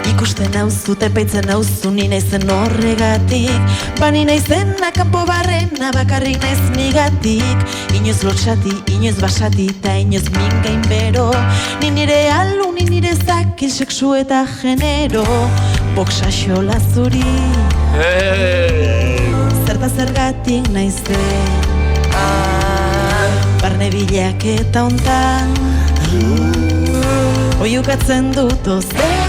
Ikusten nauzu, tepaitzen nauzu, ni naizen horregatik. Bani naizena kanpo barrena, bakarrik naiz nigatik. Inoiz lotsati, inoiz basati, eta inoiz mingain bero. Ni nire alu, ni nire zakin, sexu eta genero. Boksaxola zuri, zerta zergatik naizen. Barne bilak eta ontan, oiukatzen dut ozen.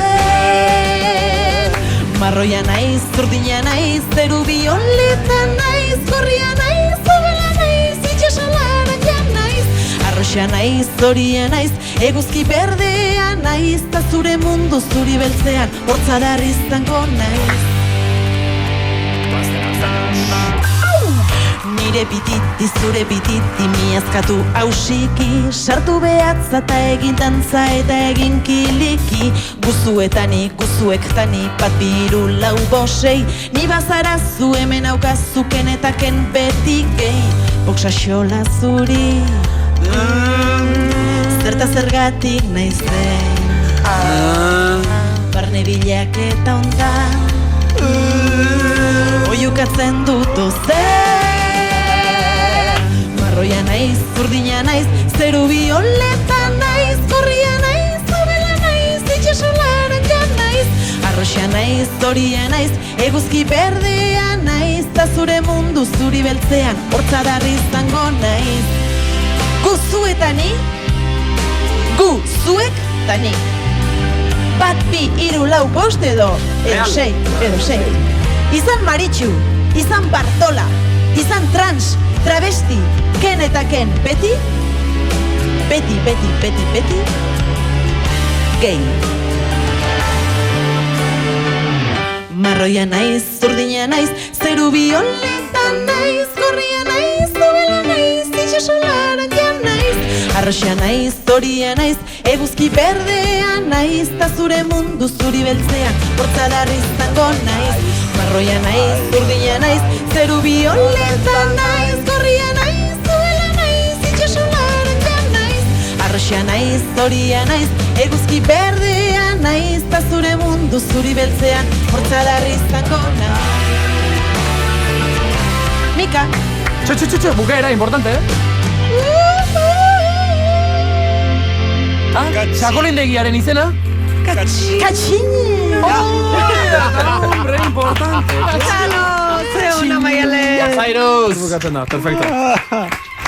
Marroia naiz, zurdina naiz, zeru bioleta naiz, gorria naiz, zabela naiz, itxasalaranja naiz. Arroxa naiz, zoria naiz, eguzki berdea naiz, ta zure mundu zuri beltzean, hortzadarri izango naiz. Nire bititi, zure bititi, miazkatu hausiki. Sartu behatza eta egin dantza eta egin kiliki. Guzuetanik, guzuektanik, bat biru lau bosei. Ni bazarazu hemen aukazuken eta ken beti gehi. Boksaxola zuri, zerta zergatik naizen. Barne bilak eta ondan, oiukatzen dut ozen. Marroia naiz, zurdina naiz, zeru bioleta naiz, gorria naiz, zabela naiz, itxasalaranja naiz. Arroxa naiz, zoria naiz, eguzki berdea naiz, ta zure mundu zuri beltzean, hortzadarri izango naiz. Guzuetani, guzuektani. Bat, bi, hiru, lau, bost edo sei. Izan Maritxu, izan Bartola, izan trans, travesti, ken eta ken, beti? Beti, beti, beti, beti, gay. Marroia naiz, zurdina naiz, zeru bioleta naiz, gorria naiz, zabela naiz, itxasalaranja naiz. Arroxa naiz, zoria naiz, eguzki berdea naiz, ta zure mundu zuri beltzean, hortzadarri izango naiz. Marroia naiz, zurdina naiz, zeru bioleta naiz, gorria naiz, zabela naiz, itxasalaranja naiz. Arroxa naiz, zoria naiz, eguzki berdea naiz, ta zure mundu zuri beltzean, hortzadarri izango naiz. Mika! Txo, bukaera, importante, Txakolindegiaren izena? Katxine! Hombre, importante! Txalo! Zeuna, Maialen! Jairuz! Bukatzen da, perfecto.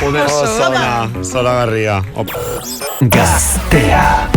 Joder, Zola garria. Gaztea.